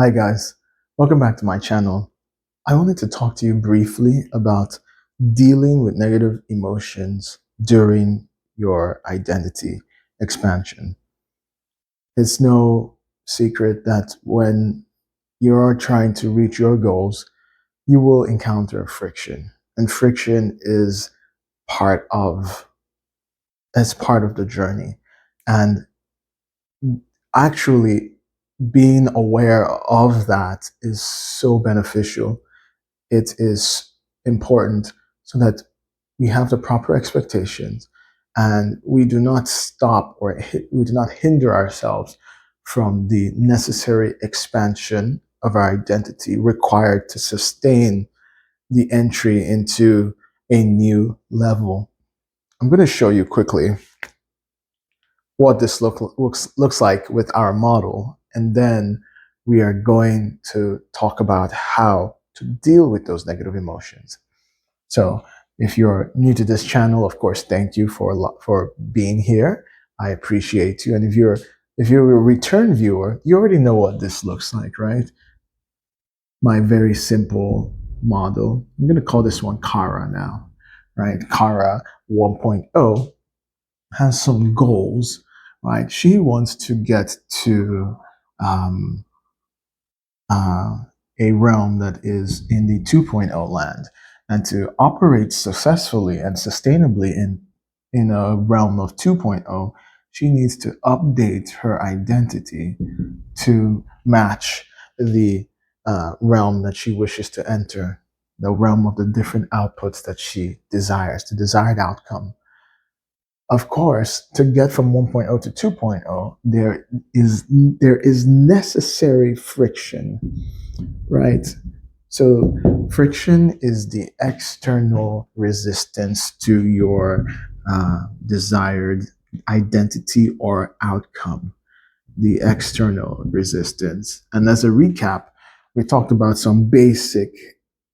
Hi guys, welcome back to my channel. I wanted to talk to you briefly about dealing with negative emotions during your identity expansion. It's no secret that when you are trying to reach your goals, you will encounter friction. And friction is part of part of the journey. And actually being aware of that is so beneficial. It is important so that we have the proper expectations and we do not stop or we do not hinder ourselves from the necessary expansion of our identity required to sustain the entry into a new level. I'm going to show you quickly what this looks like with our model, and then we are going to talk about how to deal with those negative emotions. So if you're new to this channel, of course, thank you for being here. I appreciate you. And if you're a return viewer, you already know what this looks like, right? My very simple model. I'm going to call this one Kara now, right? Kara 1.0 has some goals, right? She wants to get to um, uh, a realm that is in the 2.0 land, and to operate successfully and sustainably in a realm of 2.0, she needs to update her identity to match the realm that she wishes to enter, the realm of the different outputs that she desires, the desired outcome. Of course, to get from 1.0 to 2.0, there is necessary friction, right? So friction is the external resistance to your desired identity or outcome, the external resistance. And as a recap, we talked about some basic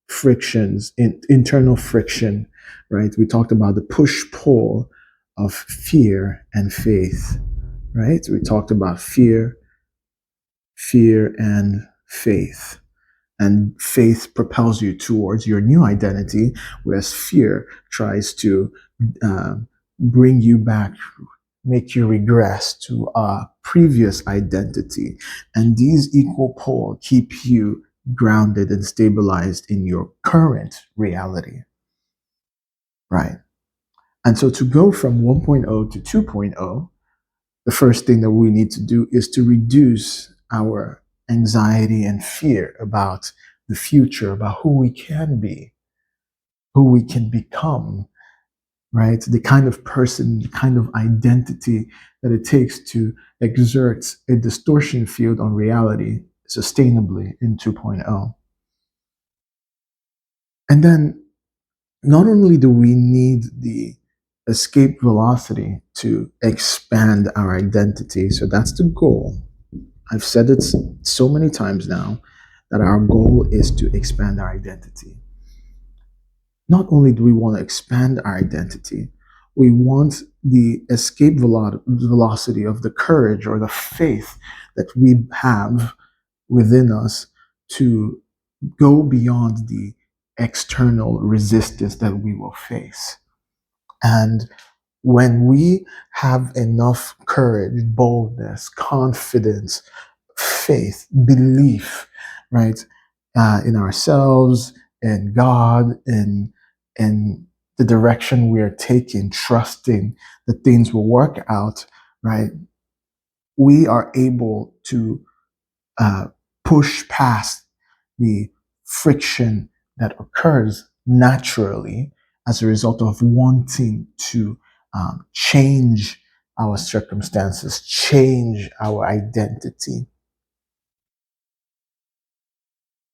frictions, internal friction, right? We talked about the push-pull of fear and faith, right? We talked about fear and faith. And faith propels you towards your new identity, whereas fear tries to uh, bring you back, make you regress to a previous identity. And these equal pole keep you grounded and stabilized in your current reality, right? And so to go from 1.0 to 2.0, the first thing that we need to do is to reduce our anxiety and fear about the future, about who we can be, who we can become, right? The kind of person, the kind of identity that it takes to exert a distortion field on reality sustainably in 2.0. And then not only do we need the escape velocity to expand our identity, so that's the goal. I've said it so many times now that our goal is to expand our identity. Not only do we want to expand our identity, we want the escape velocity of the courage or the faith that we have within us to go beyond the external resistance that we will face. And when we have enough courage, boldness, confidence, faith, belief, right, in ourselves, in God, in the direction we are taking, trusting that things will work out, right, we are able to uh, push past the friction that occurs naturally as a result of wanting to change our circumstances, change our identity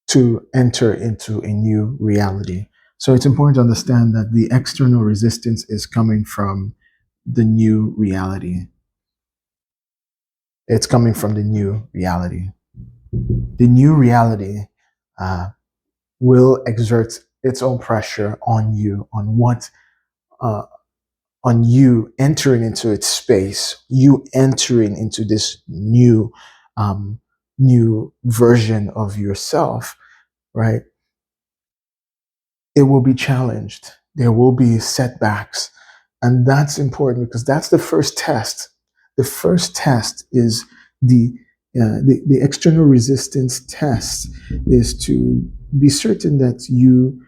to enter into a new reality. So it's important to understand that the external resistance is coming from the new reality. It's coming from the new reality. The new reality uh, will exert its own pressure on you, uh, on you entering into its space, you entering into this new um, new version of yourself, right, it will be challenged. There will be setbacks. And that's important because that's the first test. The first test is the external resistance test is to be certain that you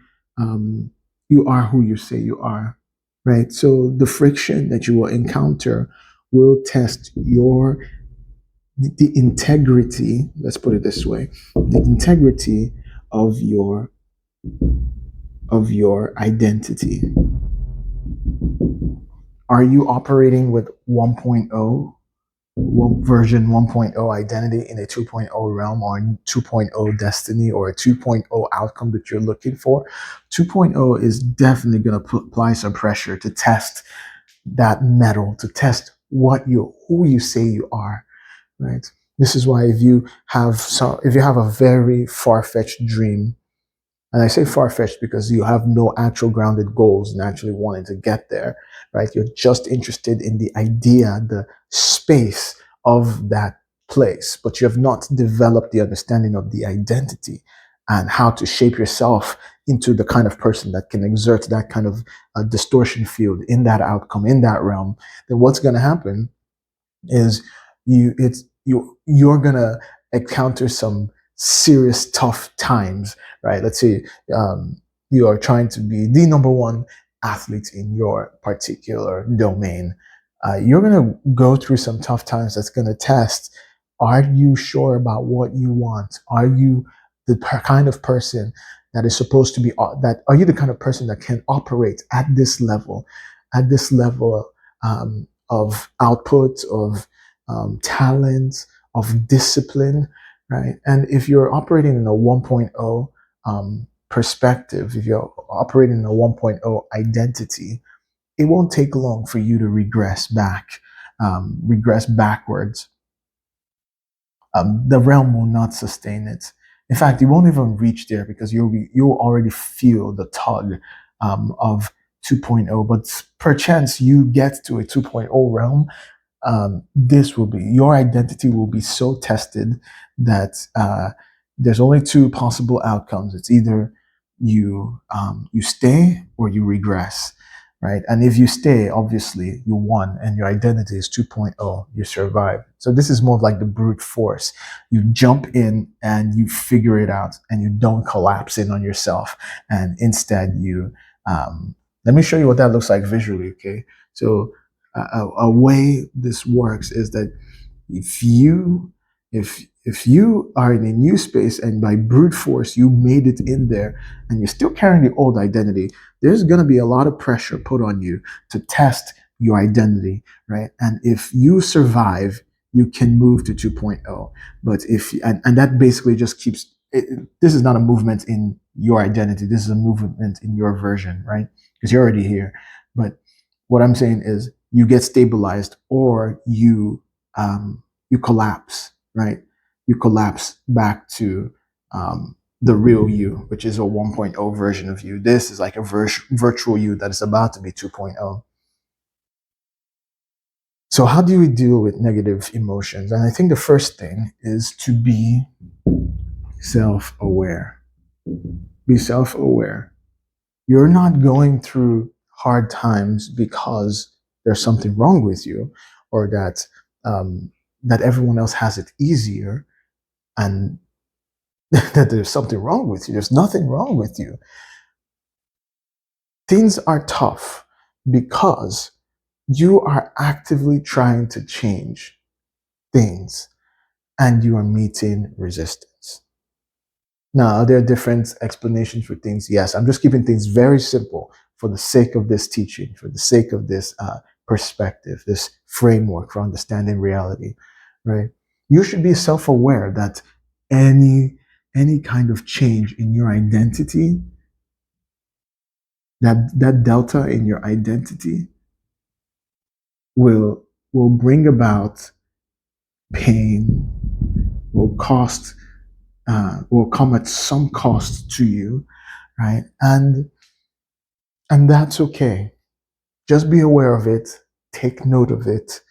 are who you say you are, right? So the friction that you will encounter will test the integrity. Let's put it this way: the integrity of your identity. Are you operating with 1.0 version 1.0 identity in a 2.0 realm, or 2.0 destiny, or a 2.0 outcome that you're looking for? 2.0 is definitely going to apply some pressure to test that metal, to test who you say you are, right? This is why if you have a very far-fetched dream, and I say far fetched because you have no actual grounded goals and actually wanting to get there, right? You're just interested in the idea, the space of that place, but you have not developed the understanding of the identity and how to shape yourself into the kind of person that can exert that kind of distortion field in that outcome, in that realm. Then what's going to happen is you're gonna encounter some serious tough times, right? Let's say you are trying to be the number one athlete in your particular domain. You're gonna go through some tough times. That's gonna test: are you sure about what you want? Are you the kind of person that is supposed to be that? Are you the kind of person that can operate at this level of output, of talent, of discipline, right? And if you're operating in a 1.0 perspective, if you're operating in a 1.0 identity, it won't take long for you to regress backwards. The realm will not sustain it. In fact, you won't even reach there because you'll already feel the tug of 2.0. But perchance you get to a 2.0 realm, this will be your identity will be so tested that there's only two possible outcomes. It's either you stay or you regress, right? And if you stay, obviously you won, and your identity is 2.0. You survive. So this is more of like the brute force. You jump in and you figure it out, and you don't collapse in on yourself, and instead you. Let me show you what that looks like visually. Okay, so a way this works is that if you if you are in a new space and by brute force you made it in there and you're still carrying the old identity, there's going to be a lot of pressure put on you to test your identity, right? And if you survive, you can move to 2.0. But and that basically just keeps this is not a movement in your identity, this is a movement in your version, right? Because you're already here. But what I'm saying is you get stabilized, or you collapse, right? You collapse back to the real you, which is a 1.0 version of you. This is like a virtual you that is about to be 2.0. So how do we deal with negative emotions? And I think the first thing is to be self-aware. Be self-aware. You're not going through hard times because there's something wrong with you, or that everyone else has it easier, and that there's something wrong with you. There's nothing wrong with you. Things are tough because you are actively trying to change things and you are meeting resistance. Now, there are different explanations for things. Yes, I'm just keeping things very simple for the sake of this teaching, for the sake of this perspective, this framework for understanding reality, right? You should be self-aware that any any kind of change in your identity, that delta in your identity will bring about pain, will cost, will come at some cost to you, right? And that's okay. Just be aware of it, take note of it,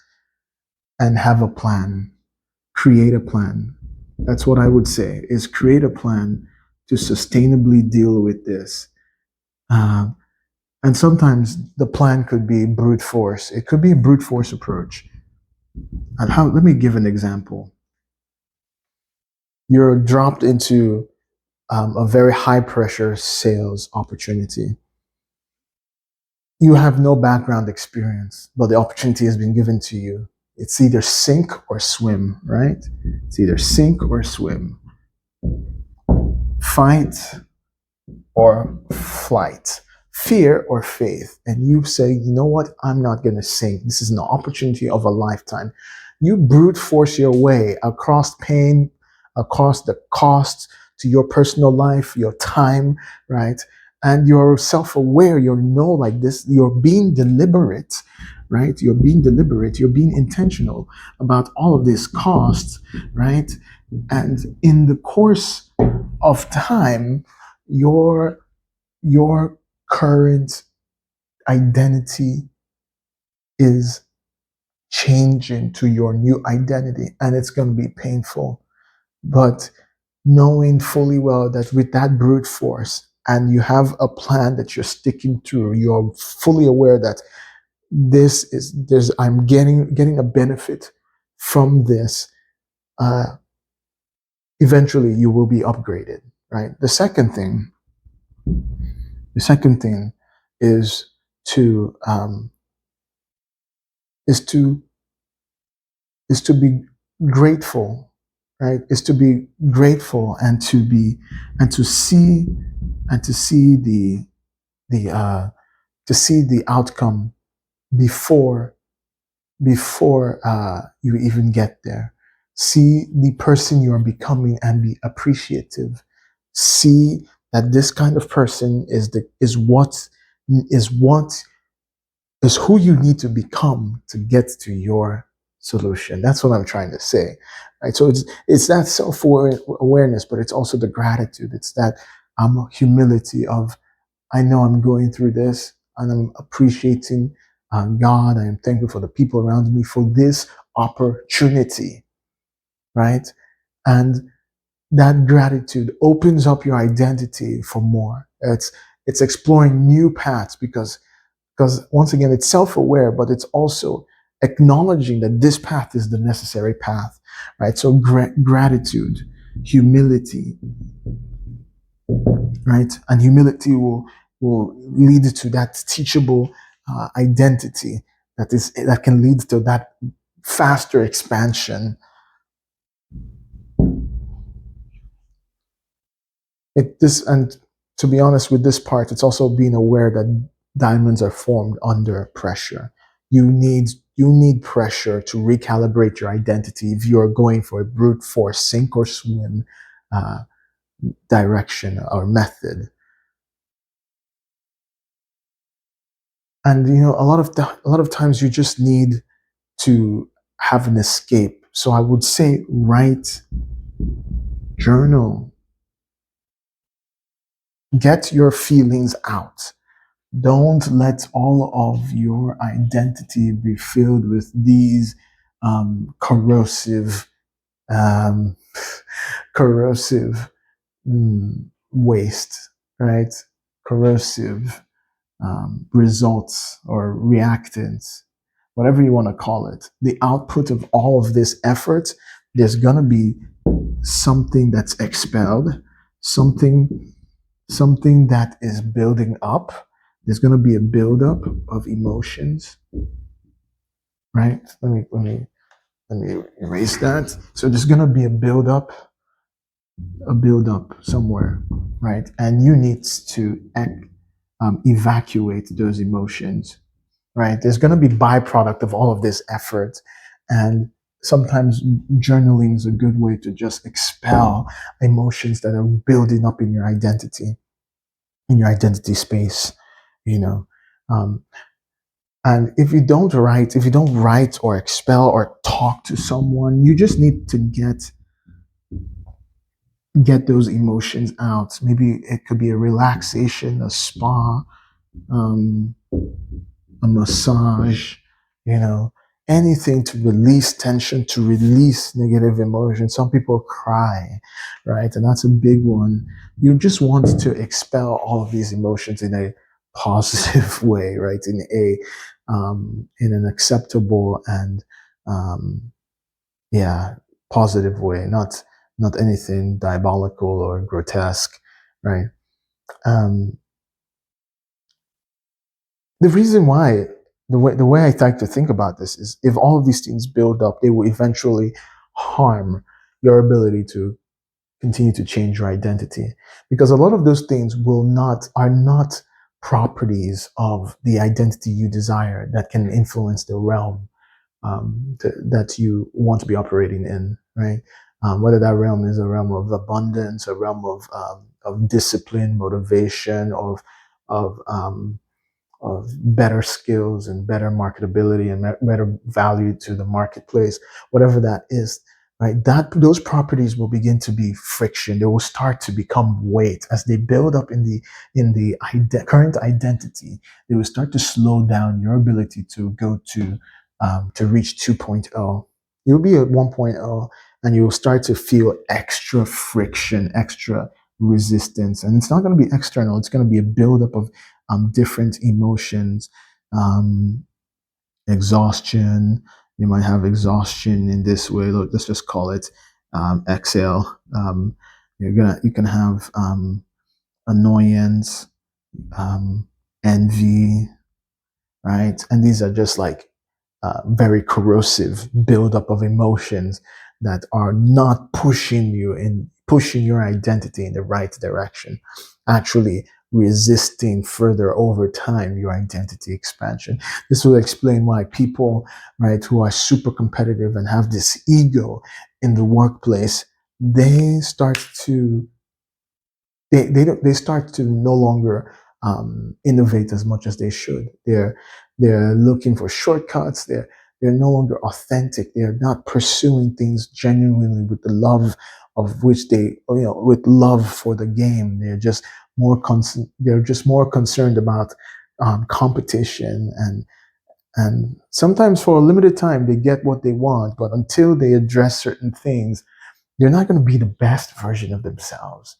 and have a plan. Create a plan. That's what I would say is create a plan to sustainably deal with this. Um, and sometimes the plan could be brute force. It could be a brute force approach. And how? Let me give an example. You're dropped into a very high pressure sales opportunity. You have no background experience, but the opportunity has been given to you. It's either sink or swim, right? It's either sink or swim, fight or flight, fear or faith. And you say, you know what? I'm not going to sink. This is an opportunity of a lifetime. You brute force your way across pain, across the cost to your personal life, your time, right? And you're self aware. You know, like this, you're being deliberate, right? You're being deliberate. You're being intentional about all of this cost, right? And in the course of time, your your current identity is changing to your new identity, and it's going to be painful, but knowing fully well that with that brute force and you have a plan that you're sticking to, you're fully aware that this is there's I'm getting a benefit from this. uh, Eventually you will be upgraded, right? The second thing is to is to is to be grateful, right? Is to be grateful and to see and the to see the outcome before you even get there. See the person you are becoming and be appreciative. See that this kind of person is what is who you need to become to get to your solution. That's what I'm trying to say, right? So it's that self awareness, but it's also the gratitude. It's that humility of I know I'm going through this, and I'm appreciating God. I am thankful for the people around me for this opportunity, right? And that gratitude opens up your identity for more. It's exploring new paths because once again it's self-aware, but it's also acknowledging that this path is the necessary path, right? So gratitude, humility, right? And humility will lead to that teachable identity that can lead to that faster expansion. And to be honest with this part, it's also being aware that diamonds are formed under pressure. You need pressure to recalibrate your identity if you're going for a brute force sink or swim uh, direction or method. And a lot of times you just need to have an escape. So I would say write, journal, get your feelings out. Don't let all of your identity be filled with these corrosive, um, corrosive waste, right? Corrosive results or reactants, whatever you want to call it. The output of all of this effort, there's going to be something that's expelled, something something that is building up. There's going to be a buildup of emotions, right? Let me erase that. So there's going to be a buildup somewhere, right? And you need to evacuate those emotions, right? There's going to be byproduct of all of this effort, and sometimes journaling is a good way to just expel emotions that are building up in your identity space, you know. Um, and if you don't write or expel or talk to someone, you just need to get those emotions out. Maybe it could be a relaxation, a spa, um, a massage, you know. anything to release tension, to release negative emotion. Some people cry, right? And that's a big one. You just want to expel all of these emotions in a positive way, right? In an acceptable and um, yeah, positive way, not anything diabolical or grotesque, right? Um, the reason why the way I like to think about this is if all of these things build up, they will eventually harm your ability to continue to change your identity, because a lot of those things will not are not properties of the identity you desire that can influence the realm that you want to be operating in, right? Whether that realm is a realm of abundance, a realm of discipline, motivation, of of better skills and better marketability and better value to the marketplace, whatever that is, right? That those properties will begin to be friction. They will start to become weight as they build up in the current identity. They will start to slow down your ability to go to reach 2.0. You'll be at 1.0 and you'll start to feel extra friction, extra resistance. And it's not going to be external, it's going to be a buildup of different emotions, um, exhaustion. You might have exhaustion in this way. Look, let's just call it exhale. You can have annoyance, um, envy, right? And these are just like very corrosive buildup of emotions that are not pushing your identity in the right direction, actually resisting further over time your identity expansion. This will explain why people, right, who are super competitive and have this ego in the workplace, they start to they start to no longer innovate as much as they should. They're looking for shortcuts. They're no longer authentic. They're not pursuing things genuinely with the love of which with love for the game. They're just more concerned about competition, and sometimes for a limited time they get what they want, but until they address certain things, they're not going to be the best version of themselves.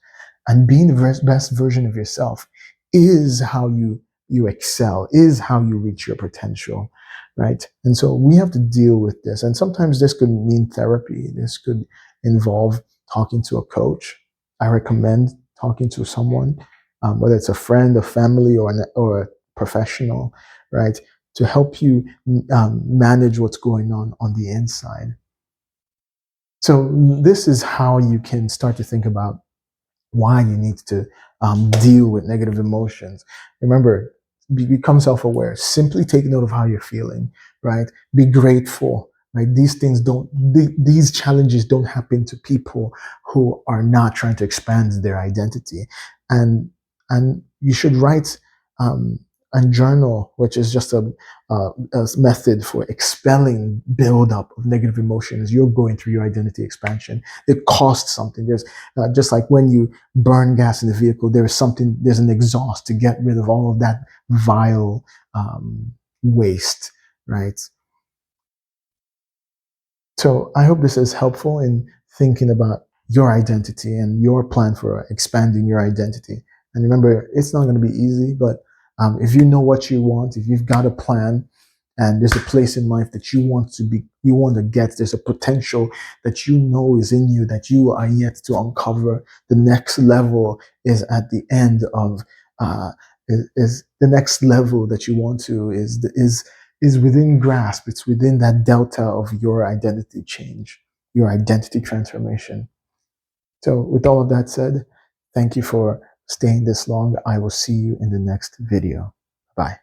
And being the best version of yourself is how you excel, is how you reach your potential, right? And so we have to deal with this. And sometimes this could mean therapy. This could involve talking to a coach. I recommend talking to someone, whether it's a friend, a family, or a professional, right, to help you manage what's going on the inside. So this is how you can start to think about why you need to deal with negative emotions. Remember, become self-aware. Simply take note of how you're feeling, right? Be grateful, right? These challenges don't happen to people who are not trying to expand their identity. And you should write um, a journal, which is just a method for expelling buildup of negative emotions. You're going through your identity expansion. It costs something. There's just like when you burn gas in the vehicle, there's an exhaust to get rid of all of that vile waste, right? So I hope this is helpful in thinking about your identity and your plan for expanding your identity. And remember, it's not going to be easy, but if you know what you want, if you've got a plan, and there's a place in life that you want to get, there's a potential that you know is in you that you are yet to uncover. The next level is at the end of is the next level that you want to is within grasp. It's within that delta of your identity change, your identity transformation. So with all of that said, thank you for staying this long. I will see you in the next video. Bye.